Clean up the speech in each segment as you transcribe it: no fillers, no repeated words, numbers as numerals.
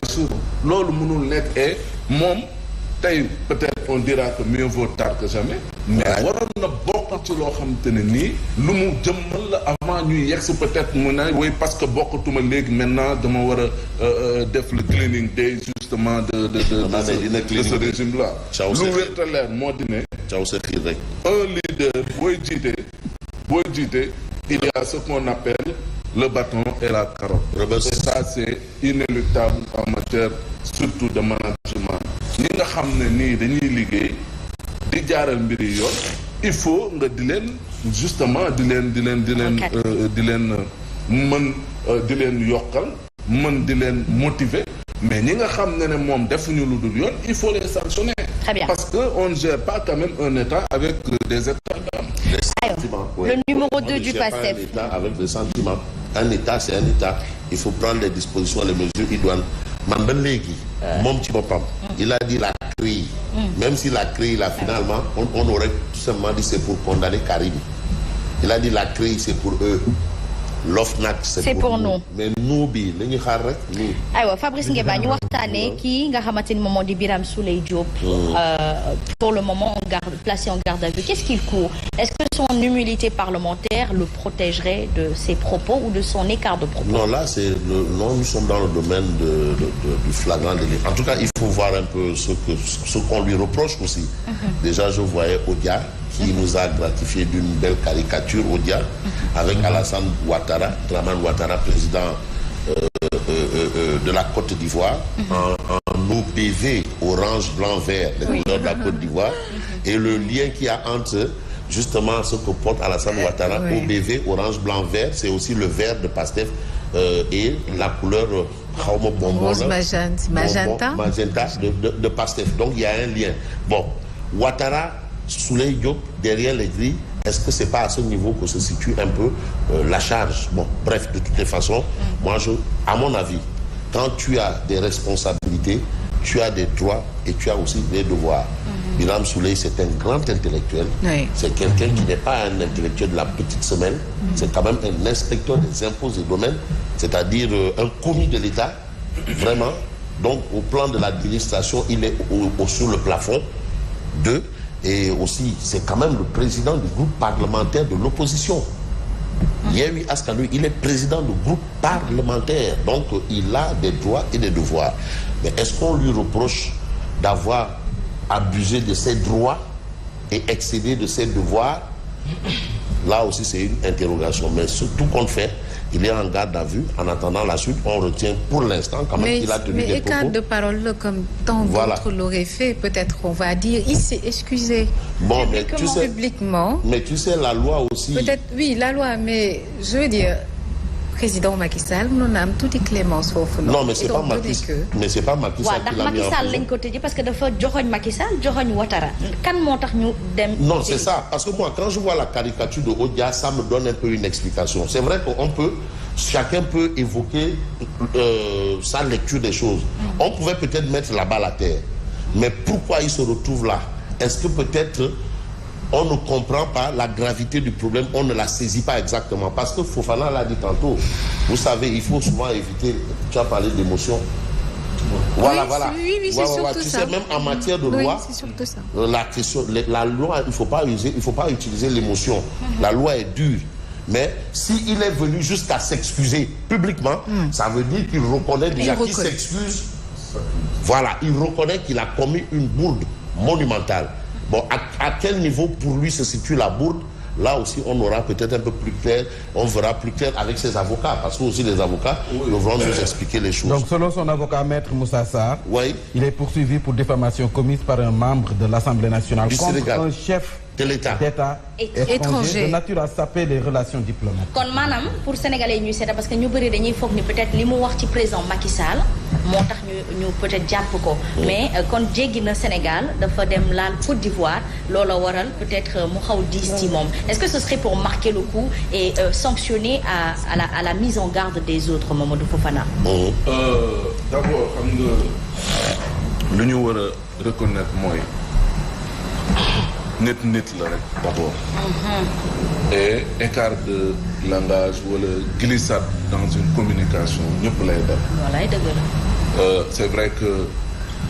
réussir loolu mënul nekk et moom tey peut-être on dira que mieux vaut tard que jamais. mais waroon na bokk ci loo xamante ne nii lu mu jëmmal la avant ñuy yegsi peut-être mu ne oui parce que bokkatuma léegi maintenant dama war a def le cleaning day justement de ce régime là. lu wérta leer moo di ne. un leader booy jiite il y a ce qu'on appelle le bâton et la carotte. et ça c'est inéluctable en matière surtout de management. ñi nga xam ne nii dañuy liggéey di jaaral mbir yi yoon il faut nga di leen justement di leen mën di leen yokkal mën di leen motiver mais ñi nga xam ne moom defuñu lu dul yoon il faut les sanctionner. Très bien. Parce qu'on ne gère pas quand même un État avec des états d'âme. Le numéro 2 du PASTEF. Un État avec des sentiments. Un État, c'est un État. Il faut prendre les dispositions, les mesures idoines. Man léegi moom ci boppam il a dit la CREI. Même s'il a créé là finalement on aurait tout simplement dit c'est pour condamner Karim. Il a dit la CREI c'est pour eux. l'OFNAC c'est pour nous mais nous bi la ñuy xaar rek nous. aywa Fabrice Ngueba ñu waxtaanee kii nga xamante ni moom di Birame Souleye Diop. pour le moment placé en garde à vue. Qu'est-ce qu'il court? Est-ce que son humilité parlementaire le protégerait de ses propos ou de son écart de propos? Non, là nous sommes dans le domaine du flagrant délit. En tout cas, il faut voir un peu ce qu'on lui reproche aussi. Déjà, je voyais Odia qui nous a gratifié d'une belle caricature, Odia, avec Alassane Ouattara, Dramane Ouattara, président de la Côte d'Ivoire, en OBV, orange, blanc, vert, les couleurs de la Côte d'Ivoire, et le lien qu'il y a entre justement ce que porte Alassane Ouattara, OBV, orange, blanc, vert, c'est aussi le vert de PASTEF et la couleur rose magenta de PASTEF. Donc il y a un lien. Bon, Ouattara, Souleye Diop, derrière les grilles, est-ce que c'est pas à ce niveau que se situe un peu la charge? Bon, bref, de toutes les façons, moi, à mon avis, quand tu as des responsabilités, tu as des droits et tu as aussi des devoirs. Birame Souleye, c'est un grand intellectuel. C'est quelqu'un qui n'est pas un intellectuel de la petite semaine. C'est quand même un inspecteur des impôts et domaines, c'est-à-dire un commis de l'État, vraiment. Donc, au plan de l'administration, il est sur le plafond. Et aussi, c'est quand même le président du groupe parlementaire de l'opposition. Yewwi Askan Wi, il est président du groupe parlementaire. Donc, il a des droits et des devoirs. Mais est-ce qu'on lui reproche d'avoir abusé de ses droits et excédé de ses devoirs? Là aussi, c'est une interrogation. Mais tout compte fait, il est en garde à vue. En attendant la suite, on retient pour l'instant quand même qu'il a tenu des propos. Mais écart de parole comme tant d'autres l'auraient fait, peut-être on va dire, il s'est excusé. Bon, mais tu sais, publiquement. Mais tu sais, la loi aussi... Peut-être, oui, la loi, mais je veux dire... président Macky Sall mënoon na am tuuti clémence foofu. Non, mais c'est pas Macky Sall. Mais c'est pas Macky Sall qui l'a mis en prison. lañ ko tëjee parce que dafa joxoñ Macky Sall joxoñ Ouattara. Kan moo tax ñu dem. Non, c'est ça. Parce que moi, quand je vois la caricature de Odia, ça me donne un peu une explication. C'est vrai qu'on peut, chacun peut évoquer sa lecture des choses. On pouvait peut-être mettre la balle à terre. Mais pourquoi il se retrouve là? Est-ce que peut-être on ne comprend pas la gravité du problème, on ne la saisit pas exactement. Parce que Fofana l'a dit tantôt, vous savez, il faut souvent éviter, tu as parlé d'émotion. Voilà, voilà. Oui, c'est surtout tu ça. sais, même en matière de loi, c'est surtout ça. La loi, il ne faut pas utiliser l'émotion. La loi est dure. Mais s'il est venu jusqu'à s'excuser publiquement, ça veut dire qu'il reconnaît déjà qu'il s'excuse. Voilà, il reconnaît qu'il a commis une bourde monumentale. Bon, à quel niveau pour lui se situe la bourde? Là aussi, on aura peut-être un peu plus clair, on verra plus clair avec ses avocats, parce que aussi les avocats devront nous expliquer les choses. Donc, selon son avocat, Maître Moussa Sarr, il est poursuivi pour diffamation commise par un membre de l'Assemblée nationale contre un chef de l'État étranger de nature à saper les relations diplomatiques. Kon maanaam pour sénégalais yi ñuy seeta parce que ñu bëri dañuy foog ni peut-être li mu wax ci président Macky Sall moo tax ñu peut-être jàpp ko mais kon jéggi na Sénégal dafa dem laal Côte d'Ivoire loola waral peut-être mu xaw diis ci moom. Est-ce que ce serait pour marquer le coup et sanctionner à la mise en garde des autres, Mamadou Fofana? D'abord xam nga lu ñu war a reconnaître mooy nit la rek d'abord. Et écart de langage wala glissade dans une communication ñëpp lay def. Voilà, dëgg la. c'est vrai que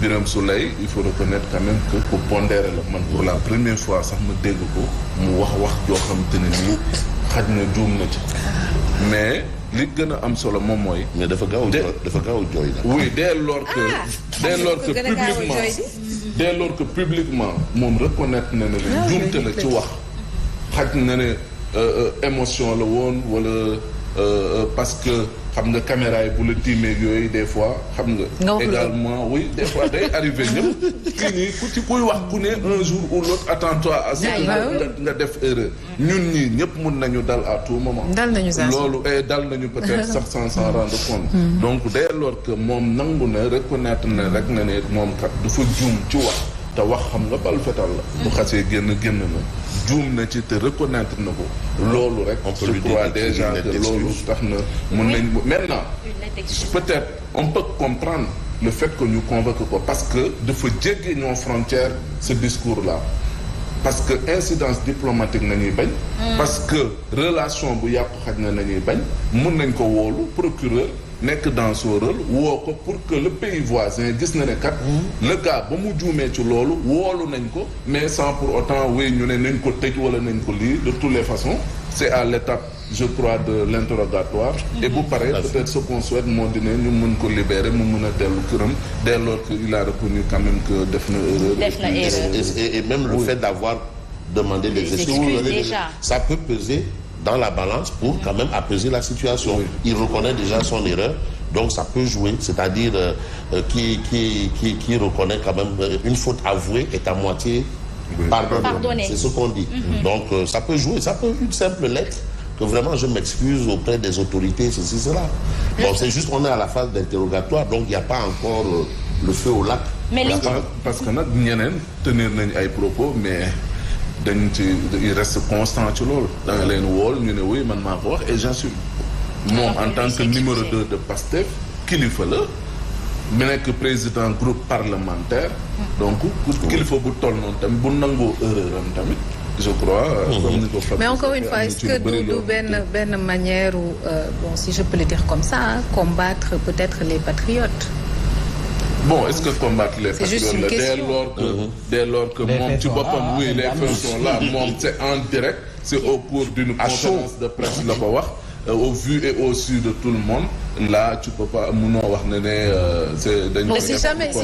Birame Souleye il faut reconnaître quand même que ku pondéré la man pour la première fois sax ma dégg ko mu wax joo xamante ne nii xaj na juum na ci mais li gën a am solo moom mooy. mais dafa gaaw a jooy la. oui dès lors que publiquement moom reconnaître na ne la juumte la ci wax xaj na ne émotion la woon wala parce que xam nga caméra yi bu la tiimee yooyu des fois xam nga également oui des fois day arrivé ñëpp kii nii ku ci kuy wax ku ne un jour ou l'autre attends-toi à ce que nga def erreur ñun ñii ñëpp mun nañu dal à tout moment loolu dal nañu peut-être sax sans s'en rendre compte donc dès lors que moom nangu na reconnaître na rek na ne moom kat dafa juum ci wax te wax xam nga bal fetal la bu xasee génn na juum na ci te reconnaître na ko loolu rek je crois déjà que loolu tax na mun nañ maintenant peut-être on peut comprendre le fait que ñu convoque ko parce que dafa jéggi ñoo frontière ce discours là parce que incidence diplomatique nañuy bañ parce que relation bu yàqu xaj na nañuy bañ mun nañ ko woolu procureur nekk dans son rôle woo ko pour que le pays voisin gis na ne kat le gars ba mu juumee ci loolu woolu nañ ko mais sans pour autant wéy ñu ne nañ ko tëj wala nañ ko lii de toutes les façons c'est à l'étape je crois de l'interrogatoire et bu paree peut-être ce qu'on souhaite moo di ne ñu mën ko libérer mu mën a dellu këram dès lors que il a reconnu quand même que def na erreur et même le fait d'avoir demandé des excuses déjà ça peut peser dans la balance pour quand même apaiser la situation. Il reconnaît déjà son erreur, donc ça peut jouer, c'est-à-dire qui reconnaît quand même une faute avouée est à moitié pardonnée. C'est ce qu'on dit. Donc ça peut jouer, ça peut une simple lettre que vraiment je m'excuse auprès des autorités, ceci, cela. Bon, c'est juste on est à la phase d'interrogatoire, donc il n'y a pas encore le feu au lac. Mais parce que nag ñeneen tenir nañ ay propos, mais dañ ci il reste constant ci loolu da nga leen wool ñu ne oui man maa ko wax et j'assume moom en tant que numéro 2 de Pastef kilifa la mu nekk président groupe parlementaire donc kilifa bu toll noonu tamit bu nangoo erreur am tamit je crois comme ni ko mais encore une fois est-ce que du benn manière ou bon si je peux le dire comme ça combattre peut-être les patriotes. Bon, est-ce que combattre les patriotes là dès lors que moom ci boppam oui les faits sont là moom c'est en direct c'est au cours d'une conférence de presse la ko wax au vu et au su de tout le monde là tu peux pas munoo wax ne c'est dañ ko si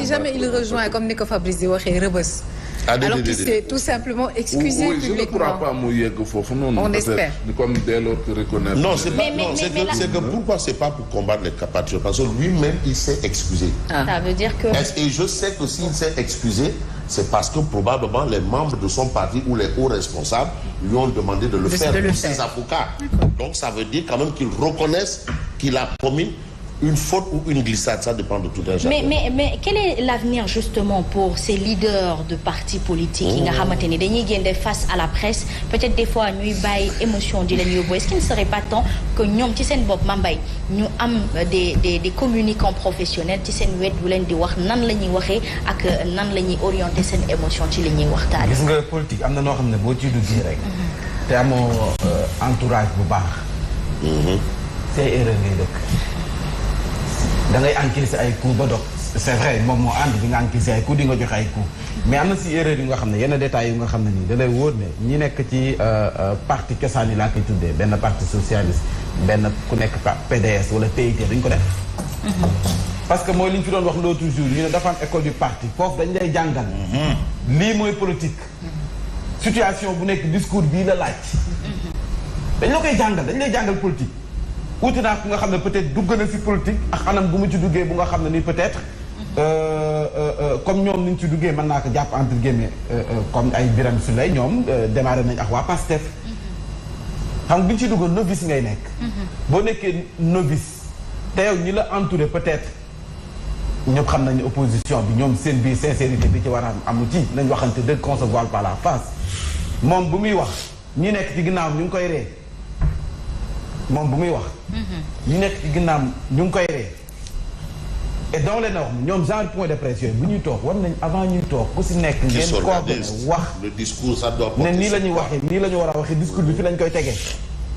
jamais il rejoint comme ni ko Fabrice di waxee Rebeuss alors qu'il s'est tout simplement excusé publiquement. Je ne crois pas mu yegg foofu noonu. On espère. Comme dès lors que reconnaître. Non, c'est que pourquoi c'est pas pour combattre les patriotes parce que lui-même il s'est excusé. Ça veut dire que. Et je sais que s'il s'est excusé, c'est parce que probablement les membres de son parti ou les hauts responsables lui ont demandé de le faire pour ses avocats. Donc ça veut dire quand même qu'ils reconnaissent qu'il a commis une faute ou une glissade, ça dépend de tout un chacun. Mais quel est l'avenir justement pour ces leaders de partis politiques yi nga xamante ni dañuy génn face à la presse peut-être des fois ñuy bàyyi émotion di leen yóbbu est-ce qu'il ne serait pas temps que ñoom ci seen bopp Mambay ñu am des communicants professionnels ci seen wet bu leen di wax nan la ñuy waxee ak nan la ñuy orienter seen émotion ci li ñuy waxtaan. gis nga politique am na noo xam ne boo ciy duggee rek. te amoo entourage bu baax. c'est erreur ngay dëkk. da ngay encaisser ay coups ba dog c'est vrai moom moo ànd di nga encaisser ay coups di nga joxe ay coups mais am na si erreur yu nga xam ne yenn détails yu nga xam ne nii da lay wóor ne ñi nekk ci parti cosaan yi laa koy tuddee benn parti socialiste benn ku nekk PDS wala TIT dañ ko def. parce que mooy li ñu fi doon wax l'autre jour ñu ne dafa am école du parti foofu dañ lay jàngal. lii mooy politique. situation bu nekk discours bii la laaj. dañ la koy jàngal dañ lay jàngal politique. wuute naa ku nga xam ne peut-être dugg na ci politique ak anam bu mu ci duggee bu nga xam ne ni peut-être comme ñoom ni ñu ci duggee mën naa ko jàpp entre guillemets comme ay Birame Souleye ñoom démarré nañ ak waa Pastef xam nga bi ñu ci duggoon novice ngay nekk. boo nekkee novice te yow ñi la entouré peut-être ñëpp xam nañu opposition bi ñoom seen biir sincérité bi ci war a amu ci nañ waxante dëgg qu'on se voile par la face moom bu muy wax ñi nekk ci ginnaaw ñu ngi koy ree moom bu muy wax. ñu nekk ci ginnaaw ñu ngi koy ree et donc leen wax ñoom genre point de presse yooyu bu ñuy toog war nañ avant ñuy toog ku si nekk ngeen coordonné wax le discours ça doit ne nii la ñuy waxee nii la ñu war a waxee discours bi fi lañ koy tegee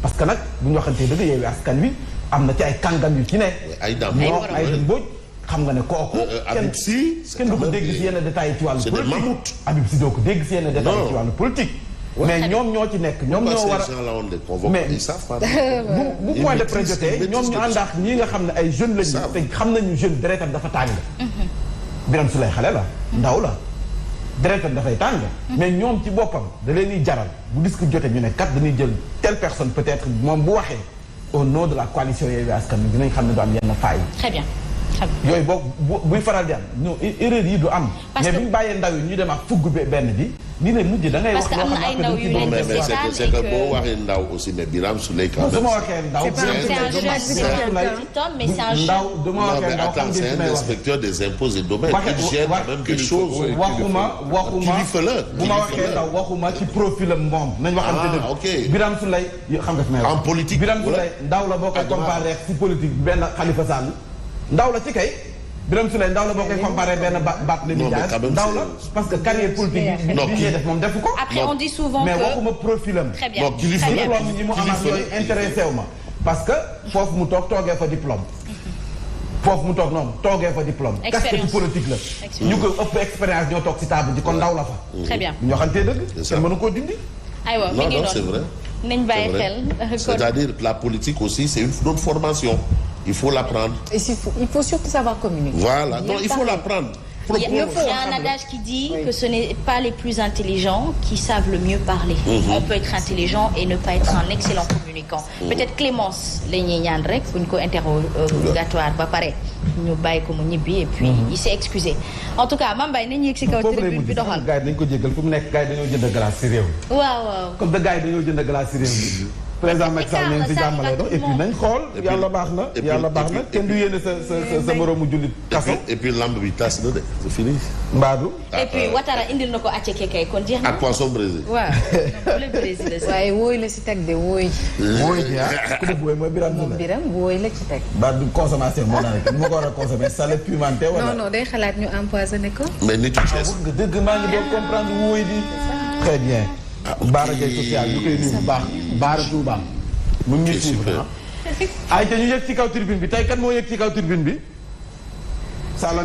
parce que nag bu ñu waxantee dëgg Yewwi Askan Wi am na ci ay kàngam yu ci ne ay dam ay Mbodj xam nga ne kooku. Habib Sy kenn du ko dégg si yenn détails ci wàllu politique. c'est des mammouths. Habib Sy doo ko dégg si yenn détails ci wàllu politique. mais ñoom ñoo ci nekk ñoom ñoo war a mais bu point de presse jotee ñoom ñu ànd ak ñii nga xam ne ay jeunes lañu te xam nañu jeune deretam dafa tàng. Birame Souleye xale la ndaw la deretam dafay tàng. mais ñoom ci boppam da leen di jaral bu disque jotee ñu ne kat dañuy jël telle personne peut-être moom bu waxee au nom de la coalition Yewwi Askan Wi dinañ xam ne du am yenn failles. Très bien. yooyu boo buy faral di am non erreur yi du am. mais bu ñu bàyyee ndaw yi ñu dem ak fugg benn bi. nii lay mujj da ngay wax loo xam ne ndaw yu leen di seetaan c'est que boo waxee ndaw aussi mais Birame Souleye quand même. su ma waxee ndaw mais attends c'est un inspecteur des impôts et domaines. il gère quand même quelque chose. waxuma kilifa la bu ma waxee ndaw waxuma ci profilam moom. nañ waxante dëgg. ok Birame Souleye xam nga fi may wax. en politique Birame Souleye ndaw la boo koy comparé ci politique benn Khalifa Sall. ndaw la ci kay Birame Souleye ndaw la boo koy comparé benn Barthélémy Dias ndaw la parce que carrière politique bi ñuy def moom defu ko. Après on dit souvent que mais waxuma profilam. Très bien. diplôme yi mu amaat yooyu intéressé wu ma parce que foofu mu toogee fa diplôme. foofu mu toog noonu toogee fa diplôme. casquette politique la. ñu ko ëpp expérience ñoo toog ci table ji kon ndaw la fa. Très bien. ñoo xamante dëgg. te mënu koo dindi. aywa mi ngi non c'est vrai. nañ bàyyi xel. c'est-à-dire la politique aussi c'est une autre formation. Il faut l'apprendre. Et il faut surtout savoir communiquer. Voilà, non, il faut l'apprendre. Il y a un adage qui dit que ce n'est pas les plus intelligents qui savent le mieux parler. On peut être intelligent et ne pas être un excellent communicant. Peut-être Clémence la ñuy ñaan rek bu ñu ko interrogatoire ba pare ñu bàyyi ko mu ñibbi et puis il s'est excusé. En tout cas Mame Mbaye nañu yegg si kaw tribune bi doxal. gars yi dañu ko jéggal fu mu nekk gars yi dañoo jënd glace ci réew mi. waaw. comme que gars yi dañoo jënd glace ci réew mi. président Macky Sall neen si jàmmale dox et puis nañ xool yàlla baax na kenn du yéene sa moroomu jullit kaso et puis lamb bi tas na de c'est fini mbaadu et puis Ouattara indil na ko acce kekay kon jeex na ak poisson braisé waaw le Brésil waaye wooy la si teg de wooy ji ku def wooy mooy Birame wooy la ci teg baadu consommation moo naa rek moo ko war a consommer salé pimenté wala non day xalaat ñu empoisonné ko mais nitu Thiès nga dëgg maa ngi doon comprendre wooy di très bien Baara Gueye social ñu koy nuyu bu baax Baara Touba mu ngi suivre ay te ñu yëg ci kaw tribune bi tey kan moo yëg ci kaw tribune bi Sall